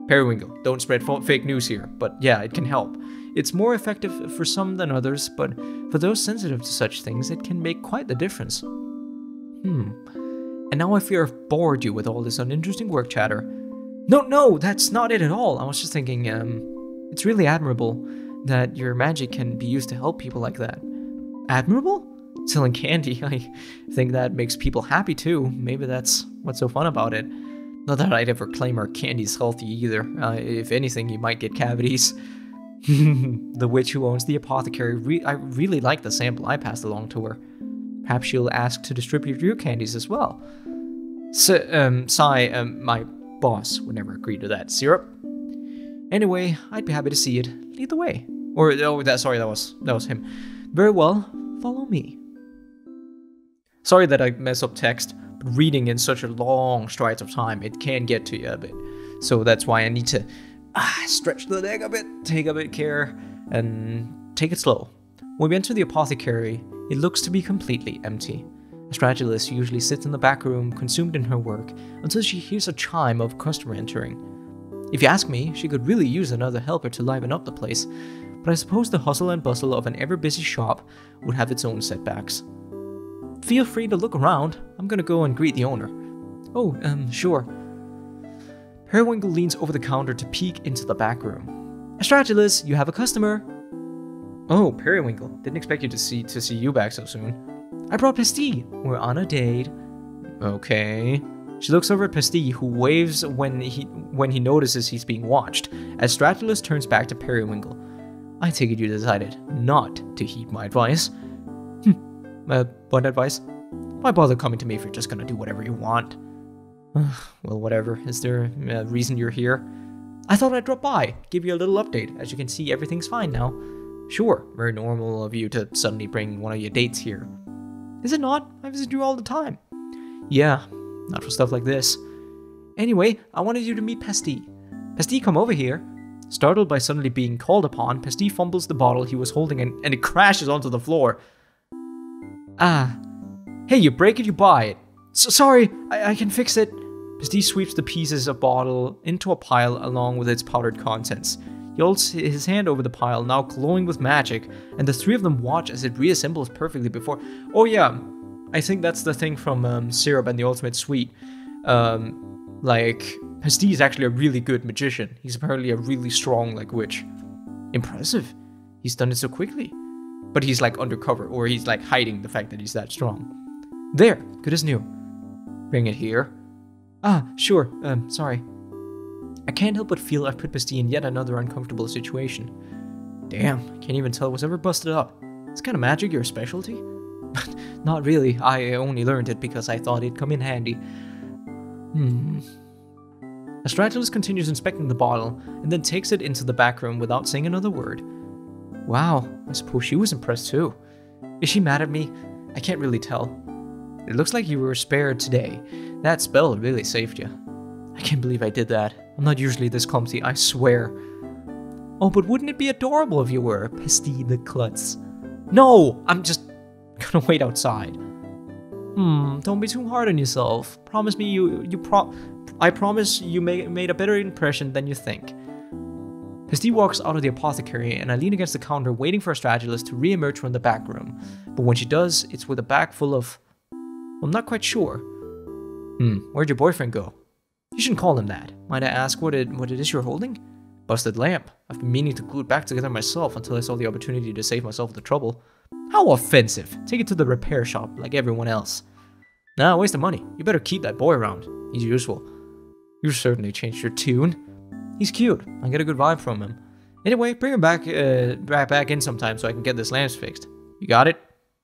Periwinkle, don't spread fake news here, but yeah, it can help. It's more effective for some than others, but for those sensitive to such things, it can make quite the difference. And now I fear I've bored you with all this uninteresting work chatter. No, that's not it at all. I was just thinking, it's really admirable that your magic can be used to help people like that. Admirable? Selling candy, I think that makes people happy too. Maybe that's what's so fun about it. Not that I'd ever claim our candy's healthy either. If anything, you might get cavities. The witch who owns the apothecary, I really like the sample I passed along to her. Perhaps she'll ask to distribute your candies as well. My boss would never agree to that. Syrup? Anyway, I'd be happy to see it. Lead the way. Or, oh, sorry, that was him. Very well, follow me. Sorry that I mess up text, but reading in such a long strides of time, it can get to you a bit. So that's why I need to stretch the neck a bit, take a bit of care, and take it slow. When we enter the Apothecary, it looks to be completely empty. Astragalus usually sits in the back room, consumed in her work, until she hears a chime of a customer entering. If you ask me, she could really use another helper to liven up the place, but I suppose the hustle and bustle of an ever-busy shop would have its own setbacks. Feel free to look around. I'm gonna go and greet the owner. Oh, sure. Periwinkle leans over the counter to peek into the back room. Astragalus, you have a customer. Oh, Periwinkle. Didn't expect you to see you back so soon. I brought Pasty. We're on a date. Okay. She looks over at Pasty, who waves when he notices he's being watched, as Astragalus turns back to Periwinkle. I take it you decided not to heed my advice. What advice? Why bother coming to me if you're just gonna do whatever you want? Well, whatever. Is there a reason you're here? I thought I'd drop by, give you a little update. As you can see, everything's fine now. Sure, very normal of you to suddenly bring one of your dates here. Is it not? I visit you all the time. Yeah, not for stuff like this. Anyway, I wanted you to meet Pasty. Pasty, come over here. Startled by suddenly being called upon, Pasty fumbles the bottle he was holding and it crashes onto the floor. Hey, you break it, you buy it. Sorry, I can fix it. Pasty sweeps the pieces of bottle into a pile along with its powdered contents. He holds his hand over the pile, now glowing with magic, and the three of them watch as it reassembles perfectly before... Oh yeah, I think that's the thing from Syrup and the Ultimate Sweet. Pasty is actually a really good magician. He's apparently a really strong, witch. Impressive. He's done it so quickly. But he's, undercover, or he's, hiding the fact that he's that strong. There, good as new. Bring it here. Sure, sorry. I can't help but feel I've put Pasty in yet another uncomfortable situation. Damn, I can't even tell what's ever busted up. Is kind of magic your specialty? Not really, I only learned it because I thought it'd come in handy. Astragalus continues inspecting the bottle, and then takes it into the back room without saying another word. Wow, I suppose she was impressed too. Is she mad at me? I can't really tell. It looks like you were spared today. That spell really saved you. I can't believe I did that. I'm not usually this clumsy, I swear. Oh, but wouldn't it be adorable if you were, Pasty the Klutz? No! I'm just gonna wait outside. Don't be too hard on yourself. Promise me I promise you made a better impression than you think. Pasty walks out of the Apothecary, and I lean against the counter waiting for Astragalus to re-emerge from the back room. But when she does, it's with a bag full of... Well, I'm not quite sure. Where'd your boyfriend go? You shouldn't call him that. Might I ask what it is you're holding? Busted lamp. I've been meaning to glue it back together myself until I saw the opportunity to save myself the trouble. How offensive. Take it to the repair shop like everyone else. Nah, waste of money. You better keep that boy around. He's useful. You certainly changed your tune. He's cute. I get a good vibe from him. Anyway, bring him back in sometime so I can get this lamp fixed. You got it?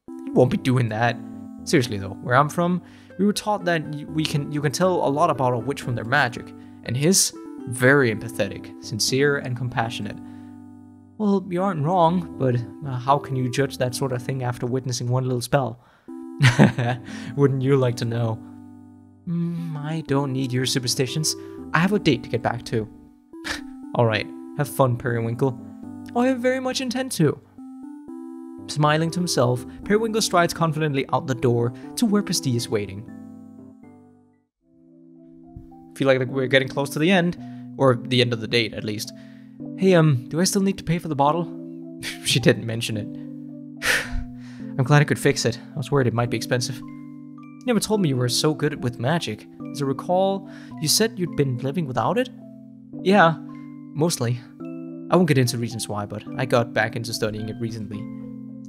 You won't be doing that. Seriously though, where I'm from, we were taught that you can tell a lot about a witch from their magic, and his, very empathetic, sincere, and compassionate. Well, you aren't wrong, but how can you judge that sort of thing after witnessing one little spell? Wouldn't you like to know? I don't need your superstitions. I have a date to get back to. Alright, have fun, Periwinkle. Oh, I very much intend to. Smiling to himself, Periwinkle strides confidently out the door to where Pasty is waiting. Feel like we're getting close to the end, or the end of the date at least. Hey, do I still need to pay for the bottle? She didn't mention it. I'm glad I could fix it. I was worried it might be expensive. You never told me you were so good with magic. As I recall, you said you'd been living without it? Yeah, mostly. I won't get into reasons why, but I got back into studying it recently.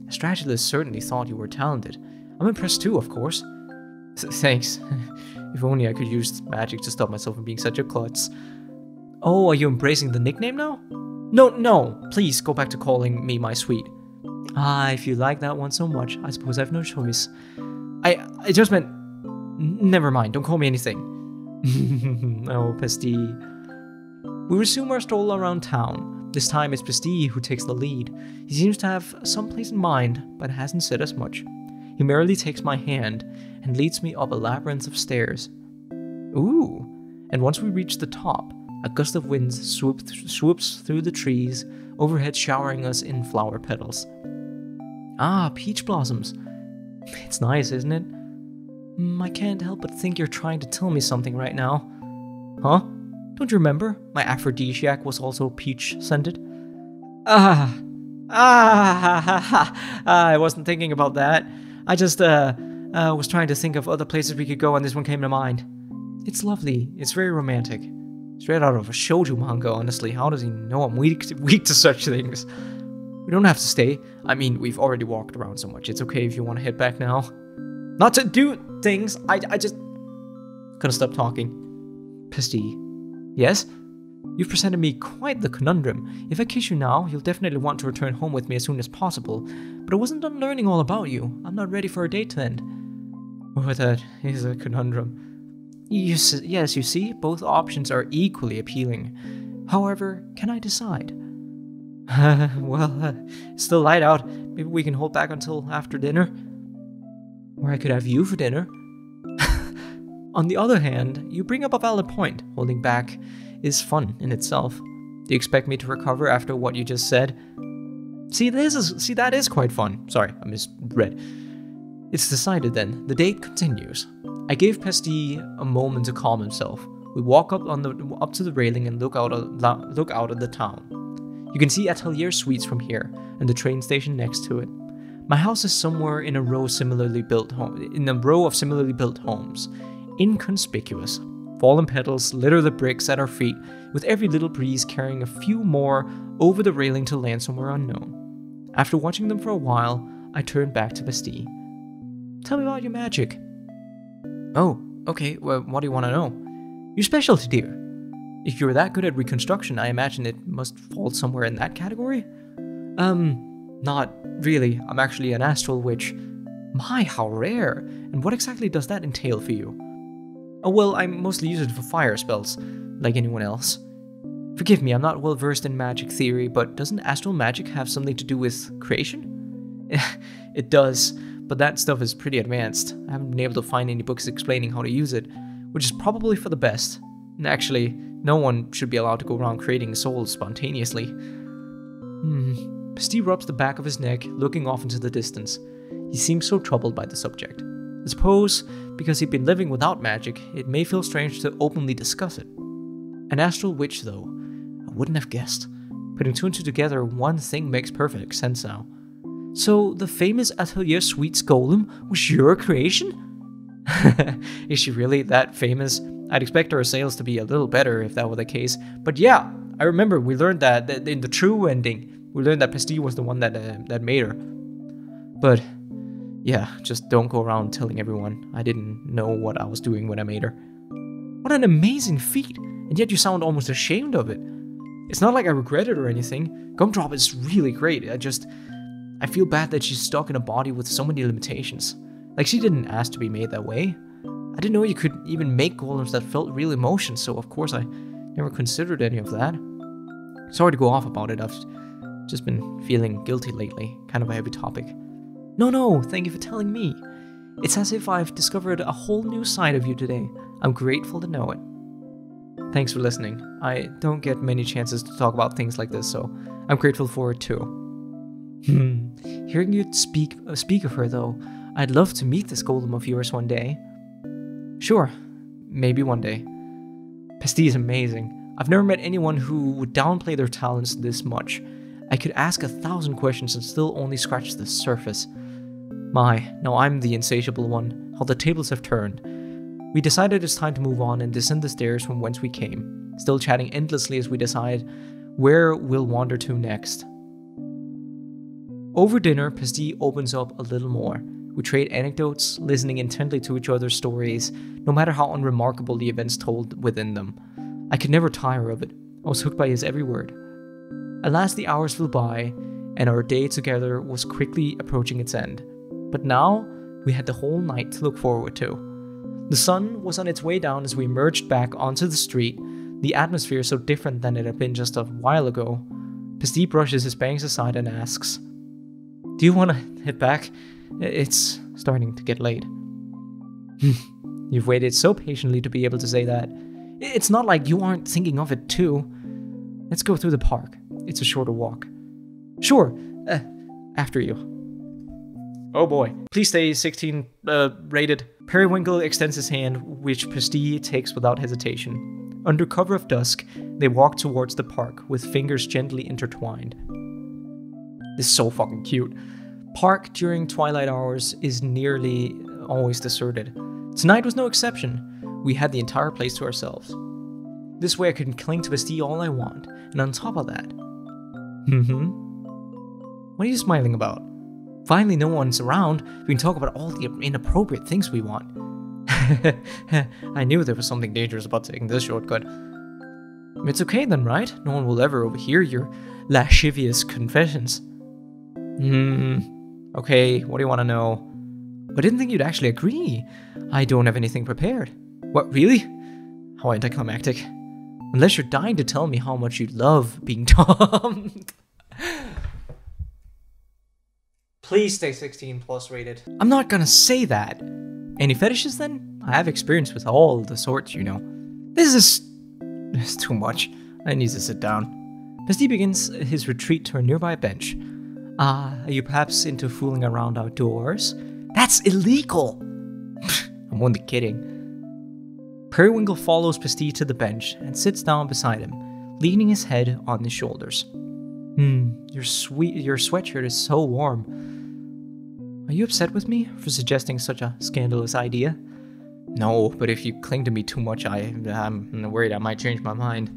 Astragalus certainly thought you were talented. I'm impressed too, of course. Thanks. If only I could use magic to stop myself from being such a klutz. Oh, are you embracing the nickname now? No, please go back to calling me my sweet. If you like that one so much, I suppose I have no choice. I just meant... Never mind, don't call me anything. Oh, Pasty. We resume our stroll around town. This time it's Pasty who takes the lead. He seems to have someplace in mind, but hasn't said as much. He merely takes my hand and leads me up a labyrinth of stairs. Ooh! And once we reach the top, a gust of wind swoops through the trees, overhead showering us in flower petals. Ah, peach blossoms. It's nice, isn't it? I can't help but think you're trying to tell me something right now. Huh? Don't you remember? My aphrodisiac was also peach-scented. I wasn't thinking about that. I just, was trying to think of other places we could go and this one came to mind. It's lovely. It's very romantic. Straight out of a shoujo manga, honestly. How does he know I'm weak to such things? We don't have to stay. I mean, we've already walked around so much. It's okay if you want to head back now. Not to do things. I just... Gonna stop talking. Pasty. Yes? You've presented me quite the conundrum. If I kiss you now, you'll definitely want to return home with me as soon as possible. But I wasn't done learning all about you. I'm not ready for a date to end. Oh, that is a conundrum. Yes, you see, both options are equally appealing. However, can I decide? It's still light out. Maybe we can hold back until after dinner. Or I could have you for dinner. On the other hand, you bring up a valid point. Holding back is fun in itself. Do you expect me to recover after what you just said? See, that is quite fun. Sorry, I misread. It's decided then. The date continues. I gave Pasty a moment to calm himself. We walk up to the railing and look out at the town. You can see Atelier Suites from here, and the train station next to it. My house is somewhere in a row of similarly built homes. Inconspicuous. Fallen petals litter the bricks at our feet, with every little breeze carrying a few more over the railing to land somewhere unknown. After watching them for a while, I turned back to Pasty. Tell me about your magic. Oh, okay, well, what do you want to know? Your specialty, dear. If you're that good at reconstruction, I imagine it must fall somewhere in that category? Not really. I'm actually an astral witch. My, how rare! And what exactly does that entail for you? Oh, well, I mostly use it for fire spells, like anyone else. Forgive me, I'm not well versed in magic theory, but doesn't astral magic have something to do with creation? It does, but that stuff is pretty advanced. I haven't been able to find any books explaining how to use it, which is probably for the best. And actually, no one should be allowed to go around creating souls spontaneously. Pasty rubs the back of his neck, looking off into the distance. He seems so troubled by the subject. I suppose, because he'd been living without magic, it may feel strange to openly discuss it. An astral witch, though. I wouldn't have guessed. Putting two and two together, one thing makes perfect sense now. So, the famous Atelier Suites golem was your creation? Is she really that famous? I'd expect her sales to be a little better if that were the case. But yeah, I remember we learned that in the true ending. We learned that Pasty was the one that made her. But yeah, just don't go around telling everyone. I didn't know what I was doing when I made her. What an amazing feat! And yet you sound almost ashamed of it. It's not like I regret it or anything. Gumdrop is really great. I feel bad that she's stuck in a body with so many limitations. Like, she didn't ask to be made that way. I didn't know you could even make golems that felt real emotion, so of course I never considered any of that. Sorry to go off about it. I've just been feeling guilty lately. Kind of a heavy topic. No, thank you for telling me. It's as if I've discovered a whole new side of you today. I'm grateful to know it. Thanks for listening. I don't get many chances to talk about things like this, so I'm grateful for it too. Hearing you speak of her though, I'd love to meet this golem of yours one day. Sure, maybe one day. Pasty is amazing. I've never met anyone who would downplay their talents this much. I could ask 1,000 questions and still only scratch the surface. Now I'm the insatiable one. How the tables have turned. We decided it's time to move on and descend the stairs from whence we came, still chatting endlessly as we decide where we'll wander to next. Over dinner, Pasty opens up a little more. We trade anecdotes, listening intently to each other's stories, no matter how unremarkable the events told within them. I could never tire of it. I was hooked by his every word. At last the hours flew by, and our day together was quickly approaching its end. But now, we had the whole night to look forward to. The sun was on its way down as we emerged back onto the street. The atmosphere is so different than it had been just a while ago. Pasty brushes his bangs aside and asks, "Do you want to head back? It's starting to get late." You've waited so patiently to be able to say that. It's not like you aren't thinking of it too. Let's go through the park. It's a shorter walk. Sure, after you. Oh boy. Please stay 16 rated. Periwinkle extends his hand, which Pasty takes without hesitation. Under cover of dusk, they walk towards the park with fingers gently intertwined. This is so fucking cute. Park during twilight hours is nearly always deserted. Tonight was no exception. We had the entire place to ourselves. This way I can cling to Pasty all I want, and on top of that... What are you smiling about? Finally no one's around, we can talk about all the inappropriate things we want. I knew there was something dangerous about taking this shortcut. It's okay then, right? No one will ever overhear your lascivious confessions. Okay, what do you want to know? I didn't think you'd actually agree. I don't have anything prepared. What, really? How anticlimactic. Unless you're dying to tell me how much you love being domed. Please stay 16+ rated. I'm not gonna say that. Any fetishes then? I have experience with all the sorts, you know. This is too much. I need to sit down. Pasty begins his retreat to a nearby bench. Are you perhaps into fooling around outdoors? That's illegal! I'm only kidding. Periwinkle follows Pasty to the bench and sits down beside him, leaning his head on his shoulders. Your sweatshirt is so warm. Are you upset with me for suggesting such a scandalous idea? No, but if you cling to me too much, I'm worried I might change my mind.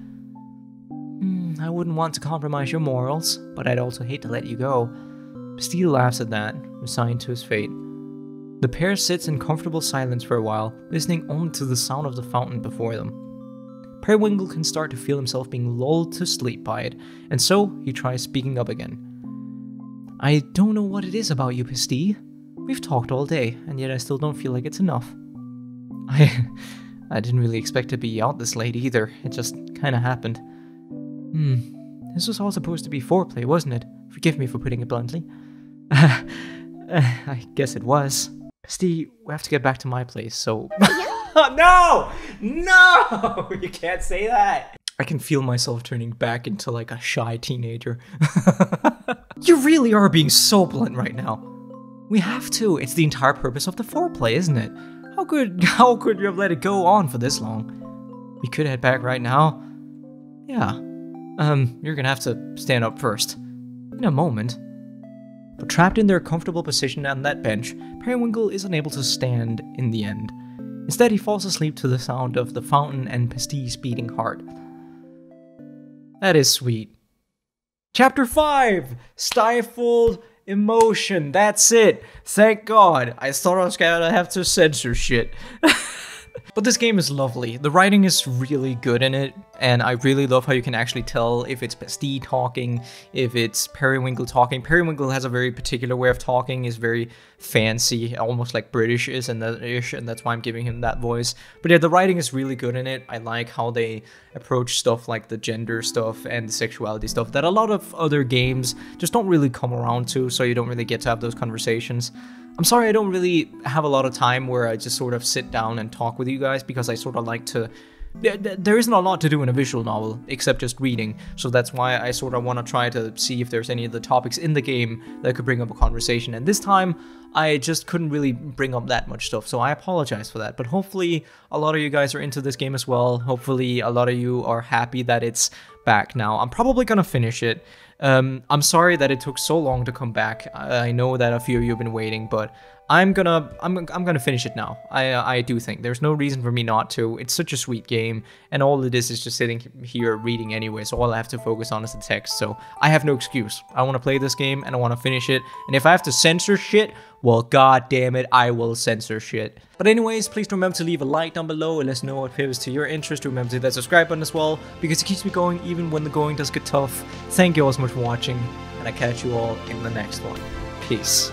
I wouldn't want to compromise your morals, but I'd also hate to let you go. Pasty laughs at that, resigned to his fate. The pair sits in comfortable silence for a while, listening only to the sound of the fountain before them. Periwinkle can start to feel himself being lulled to sleep by it, and so he tries speaking up again. I don't know what it is about you, Pasty. We've talked all day, and yet I still don't feel like it's enough. I didn't really expect to be out this late either, it just kinda happened. This was all supposed to be foreplay, wasn't it? Forgive me for putting it bluntly. I guess it was. Pasty, we have to get back to my place, so... No! No! You can't say that! I can feel myself turning back into like a shy teenager. You really are being so blunt right now. We have to. It's the entire purpose of the foreplay, isn't it? How could you have let it go on for this long? We could head back right now. Yeah. You're gonna have to stand up first. In a moment. But trapped in their comfortable position on that bench, Periwinkle is unable to stand in the end. Instead, he falls asleep to the sound of the fountain and Pasty's beating heart. That is sweet. Chapter 5! Stifled emotion. That's it. Thank God. I thought I was gonna have to censor shit. But this game is lovely. The writing is really good in it, and I really love how you can actually tell if it's Pasty talking, if it's Periwinkle talking. Periwinkle has a very particular way of talking, is very fancy, almost like British-ish, and that's why I'm giving him that voice. But yeah, the writing is really good in it. I like how they approach stuff like the gender stuff and the sexuality stuff that a lot of other games just don't really come around to, so you don't really get to have those conversations. I'm sorry I don't really have a lot of time where I just sort of sit down and talk with you guys, because I sort of like to... There isn't a lot to do in a visual novel, except just reading, so that's why I sort of want to try to see if there's any of the topics in the game that could bring up a conversation, and this time, I just couldn't really bring up that much stuff, so I apologize for that, but hopefully a lot of you guys are into this game as well. Hopefully a lot of you are happy that it's back now. I'm probably gonna finish it. I'm sorry that it took so long to come back. I know that a few of you have been waiting, but I'm gonna finish it now. I do think there's no reason for me not to. It's such a sweet game, and all it is just sitting here reading anyway, so all I have to focus on is the text, so I have no excuse. I want to play this game, and I want to finish it, and if I have to censor shit, well, god damn it, I will censor shit. But anyways, please remember to leave a like down below and let us know what pivots to your interest. Remember to hit that subscribe button as well, because it keeps me going even when the going does get tough. Thank you all so much for watching, and I catch you all in the next one. Peace.